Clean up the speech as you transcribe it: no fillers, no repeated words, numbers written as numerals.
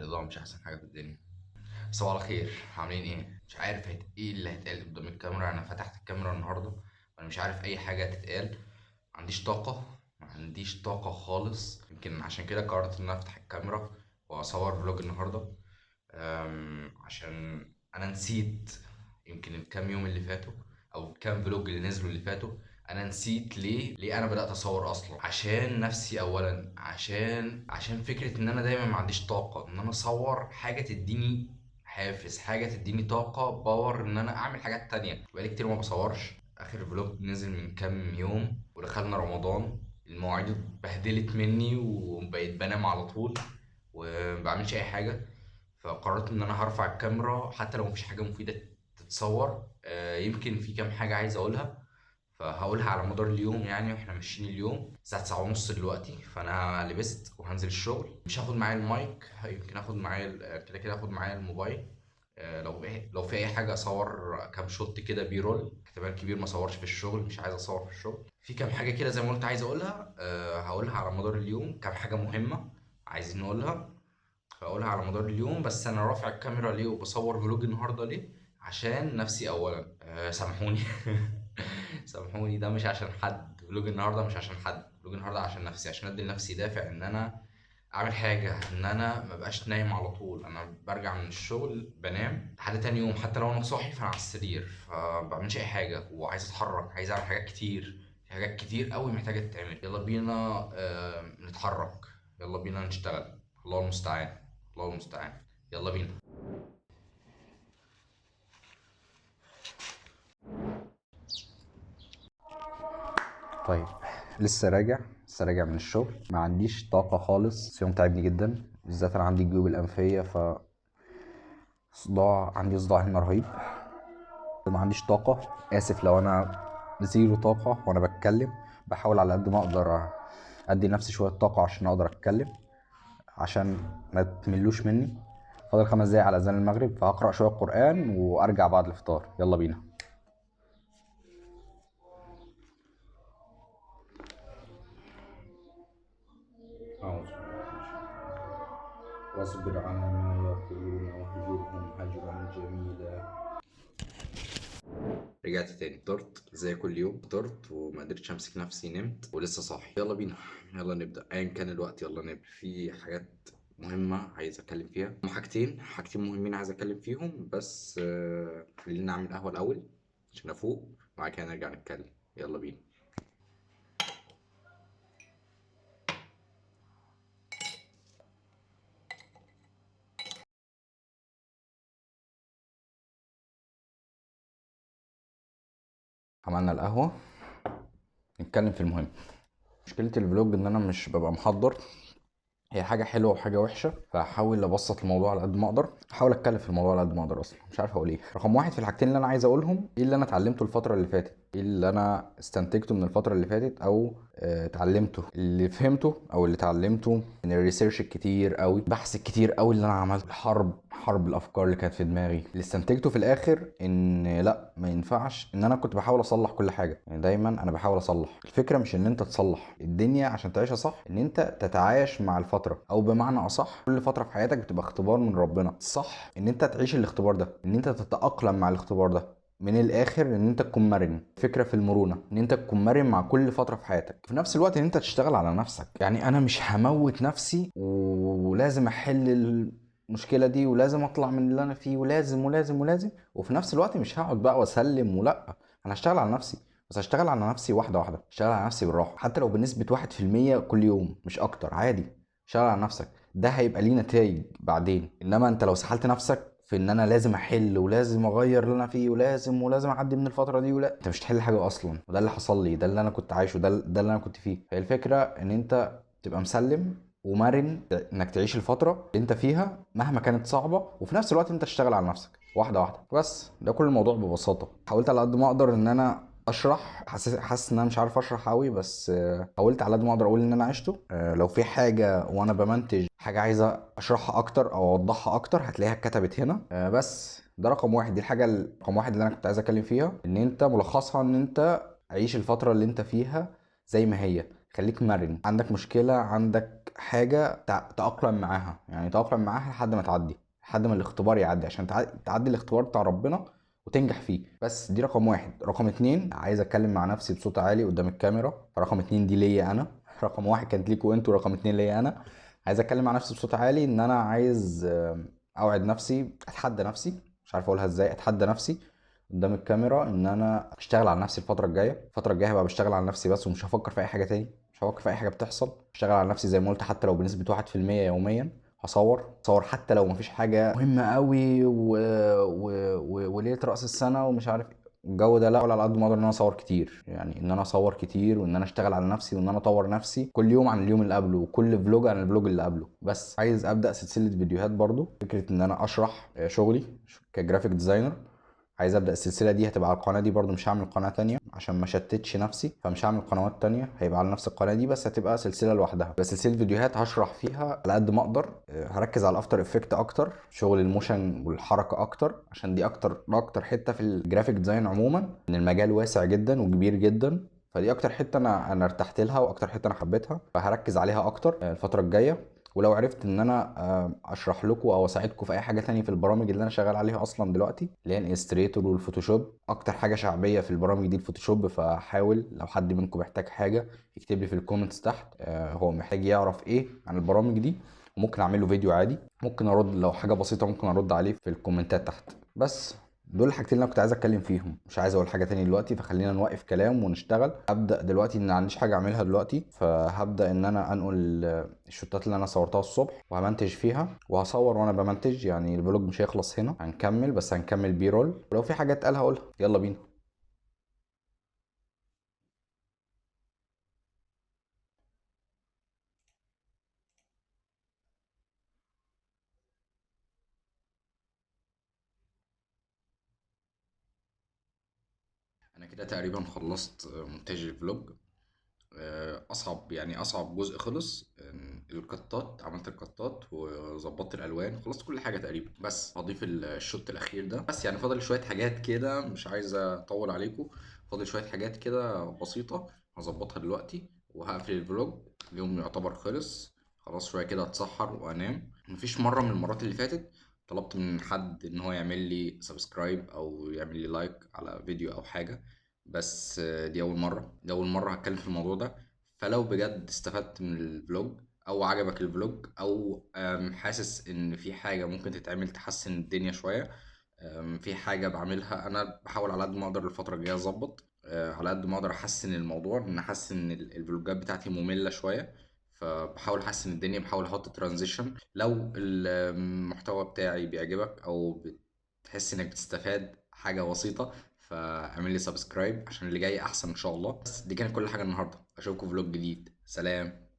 الإضاءة مش أحسن حاجة في الدنيا. صباح الخير، عاملين إيه؟ مش عارف إيه اللي هيتقال قدام الكاميرا. أنا فتحت الكاميرا النهاردة وأنا مش عارف أي حاجة تتقال. ما عنديش طاقة خالص. يمكن عشان كده قررت إن أنا أفتح الكاميرا وأصور فلوج النهاردة. عشان أنا نسيت يمكن الكام يوم اللي فاتوا أو الكام فلوج اللي نزلوا اللي فاتوا. انا نسيت ليه انا بدات اصور اصلا. عشان نفسي اولا، عشان فكره ان انا دايما ما عنديش طاقه ان انا اصور حاجه تديني حافز، حاجه تديني طاقه باور ان انا اعمل حاجات تانية. بقالي كتير ما بصورش. اخر فلوج نزل من كام يوم ودخلنا رمضان. المواعيد اتبهدلت مني وبقيت بنام على طول وما بعملش اي حاجه. فقررت ان انا هرفع الكاميرا حتى لو مفيش حاجه مفيده تتصور. يمكن في كام حاجه عايز اقولها فهقولها على مدار اليوم. يعني واحنا ماشيين اليوم الساعة 9:30 دلوقتي، فأنا لبست وهنزل الشغل. مش هاخد معايا المايك، يمكن اخد معايا كده كده هاخد معايا الموبايل. لو في أي حاجة أصور كام شوت كده بي رول. احتمال كبير ما أصورش في الشغل، مش عايز أصور في الشغل. في كام حاجة كده زي ما قلت عايز أقولها. هقولها على مدار اليوم، كام حاجة مهمة عايزين نقولها هقولها على مدار اليوم. بس أنا رافع الكاميرا ليه وبصور فلوج النهاردة ليه؟ عشان نفسي أولا. سامحوني. سامحوني، ده مش عشان حد. فلوج النهارده مش عشان حد، فلوج النهارده عشان نفسي، عشان ادي لنفسي دافع ان انا اعمل حاجه، ان انا ما بقاش نايم على طول. انا برجع من الشغل بنام لحد تاني يوم، حتى لو انا صاحي فانا على السرير فما بعملش اي حاجه وعايز اتحرك، عايز اعمل حاجات كتير. في حاجات كتير قوي محتاجه تتعمل. يلا بينا نتحرك، يلا بينا نشتغل. الله المستعان، الله المستعان. يلا بينا. طيب، لسه راجع من الشغل، ما عنديش طاقة خالص. اليوم تعبني جدا، بالذات انا عندي الجيوب الانفية عندي صداع هنا رهيب. ما عنديش طاقة. اسف لو انا زيرو طاقة وانا بتكلم. بحاول على قد ما اقدر ادي نفسي شوية طاقة عشان اقدر اتكلم، عشان ما تملوش مني. فاضل 5 دقايق على اذان المغرب، فهقرأ شوية قرآن وارجع بعد الفطار. يلا بينا. أعوذ واصبر على ما يقولون واهجرهم هجرا جميلا. رجعت تاني، فطرت زي كل يوم. فطرت وما قدرتش امسك نفسي، نمت ولسه صاحي. يلا بينا، يلا نبدأ ايا كان الوقت. يلا نبدأ. في حاجات مهمة عايز اتكلم فيها. حاجتين مهمين عايز اتكلم فيهم. بس خلينا نعمل قهوة الاول عشان افوق، وبعد كده نرجع نتكلم. يلا بينا. عملنا القهوة، نتكلم في المهم. مشكلة الفلوج ان انا مش ببقى محضر. هي حاجة حلوة وحاجة وحشة، فهحاول ابسط الموضوع على قد ما اقدر. احاول اتكلم في الموضوع على قد ما اقدر. اصلا مش عارف اقول ايه. رقم واحد في الحاجتين اللي انا عايز اقولهم، ايه اللي انا اتعلمته الفترة اللي فاتت، ايه اللي انا استنتجته من الفترة اللي فاتت، او اتعلمته، اللي فهمته او اللي اتعلمته من الريسيرش الكتير قوي، البحث الكتير قوي اللي انا عملته، حرب الافكار اللي كانت في دماغي. اللي استنتجته في الاخر ان لا، ما ينفعش ان انا كنت بحاول اصلح كل حاجه. يعني دايما انا بحاول اصلح. الفكره مش ان انت تصلح الدنيا عشان تعيشها صح، ان انت تتعايش مع الفتره، او بمعنى اصح كل فتره في حياتك بتبقى اختبار من ربنا. صح ان انت تعيش الاختبار ده، ان انت تتاقلم مع الاختبار ده. من الاخر ان انت تكون مرن. فكره في المرونه ان انت تكون مرن مع كل فتره في حياتك، في نفس الوقت ان انت تشتغل على نفسك. يعني انا مش هموت نفسي ولازم احل المشكله دي ولازم اطلع من اللي انا فيه ولازم ولازم ولازم، وفي نفس الوقت مش هقعد بقى واسلم. ولا، انا هشتغل على نفسي، بس هشتغل على نفسي واحده واحده. هشتغل على نفسي بالراحه، حتى لو بنسبه 1% كل يوم، مش اكتر. عادي، اشتغل على نفسك. ده هيبقى ليه نتائج بعدين. انما انت لو سحلت نفسك في ان انا لازم احل ولازم اغير اللي انا فيه ولازم اعدي من الفتره دي، انت مش هتحل حاجه اصلا. وده اللي حصل لي، ده اللي انا كنت عايشه، ده اللي انا كنت فيه. هي الفكره ان انت تبقى مسلم ومرن، انك تعيش الفتره اللي انت فيها مهما كانت صعبه، وفي نفس الوقت انت تشتغل على نفسك واحده واحده. بس ده كل الموضوع ببساطه. حاولت على قد ما اقدر ان انا اشرح. حاسس ان انا مش عارف اشرح قوي، بس حاولت على قد ما اقدر اقول ان انا عشته. لو في حاجه وانا بمنتج حاجه عايزه اشرحها اكتر او اوضحها اكتر، هتلاقيها اتكتبت هنا. بس ده رقم واحد. دي الحاجه رقم واحد اللي انا كنت عايز اتكلم فيها، ان انت ملخصها ان انت عيش الفتره اللي انت فيها زي ما هي. خليك مرن. عندك مشكله، عندك حاجه تأقلم معاها، يعني تأقلم معاها لحد ما تعدي، لحد ما الاختبار يعدي، عشان تعدي الاختبار بتاع ربنا وتنجح فيه. بس دي رقم واحد. رقم اتنين، عايز اتكلم مع نفسي بصوت عالي قدام الكاميرا. رقم اتنين دي ليا انا، رقم واحد كانت ليكوا انتوا، رقم اتنين ليا انا. عايز اتكلم مع نفسي بصوت عالي ان انا عايز اوعد نفسي، اتحدى نفسي، مش عارف اقولها ازاي، اتحدى نفسي قدام الكاميرا ان انا اشتغل على نفسي الفتره الجايه هبقى بشتغل على نفسي بس، ومش هفكر في اي حاجه تاني، مش هفكر في اي حاجه بتحصل. اشتغل على نفسي زي ما قلت، حتى لو بنسبه 1% يوميا. هصور حتى لو مفيش حاجه مهمه قوي وليله راس السنه ومش عارف إيه. الجو ده لا، ولا على قد ما اقدر ان انا اصور كتير، يعني ان انا اصور كتير وان انا اشتغل على نفسي وان انا اطور نفسي كل يوم عن اليوم اللي قبله، وكل فلوج عن الفلوج اللي قبله. بس عايز ابدا سلسله فيديوهات برضو، فكره ان انا اشرح شغلي كجرافيك ديزاينر. عايز ابدا السلسله دي، هتبقى على القناه دي برضو، مش هعمل قناه تانية عشان ما شتتش نفسي، فمش هعمل قنوات تانية، هيبقى على نفس القناه دي بس هتبقى سلسله لوحدها، بس سلسله فيديوهات هشرح فيها على قد ما اقدر. هركز على الافتر افكت اكتر، شغل الموشن والحركه اكتر، عشان دي اكتر حته في الجرافيك ديزاين عموما، ان المجال واسع جدا وكبير جدا. فدي اكتر حته انا ارتحت لها، واكتر حته انا حبيتها، فهركز عليها اكتر الفتره الجايه. ولو عرفت ان انا اشرح لكم او اساعدكم في اي حاجه تانية في البرامج اللي انا شغال عليها اصلا دلوقتي، اللي هي الانستريتور والفوتوشوب، اكتر حاجه شعبيه في البرامج دي الفوتوشوب. فحاول لو حد منكم محتاج حاجه يكتب لي في الكومنتس تحت هو محتاج يعرف ايه عن البرامج دي، وممكن اعمل له فيديو عادي، ممكن ارد لو حاجه بسيطه، ممكن ارد عليه في الكومنتات تحت. بس دول الحاجتين اللي انا كنت عايز اتكلم فيهم، مش عايز اقول حاجه تاني دلوقتي، فخلينا نوقف كلام ونشتغل. هبدا دلوقتي ان ما عنديش حاجه اعملها دلوقتي، فهبدا ان انا انقل الشوتات اللي انا صورتها الصبح وهمنتج فيها وهصور وانا بمنتج. يعني الفلوج مش هيخلص هنا، هنكمل، بس هنكمل بي رول، ولو في حاجات قالها هقولها. يلا بينا. انا كده تقريبا خلصت مونتاج الفلوج. اصعب، يعني اصعب جزء خلص، القطات. عملت القطات وظبطت الالوان، خلصت كل حاجه تقريبا، بس هضيف الشوت الاخير ده بس. يعني فاضل شويه حاجات كده، مش عايز اطول عليكم. فاضل شويه حاجات كده بسيطه هظبطها دلوقتي وهقفل الفلوج. اليوم يعتبر خلص خلاص، شويه كده اتسحر وانام. مفيش مره من المرات اللي فاتت طلبت من حد ان هو يعمل لي سبسكرايب او يعمل لي لايك على فيديو او حاجه، بس دي اول مره هتكلم في الموضوع ده. فلو بجد استفدت من الفلوج او عجبك الفلوج، او حاسس ان في حاجه ممكن تتعمل تحسن الدنيا شويه، في حاجه بعملها انا بحاول على قد ما اقدر الفتره الجايه اظبط، على قد ما اقدر احسن الموضوع، ان احسن ان الفلوجات بتاعتي ممله شويه. فبحاول احسن الدنيا، بحاول احط ترانزيشن. لو المحتوى بتاعي بيعجبك او بتحس انك بتستفاد حاجه بسيطه، فاعمل لي سبسكرايب عشان اللي جاي احسن ان شاء الله. بس دي كانت كل حاجه النهارده، اشوفكم في فلوج جديد. سلام.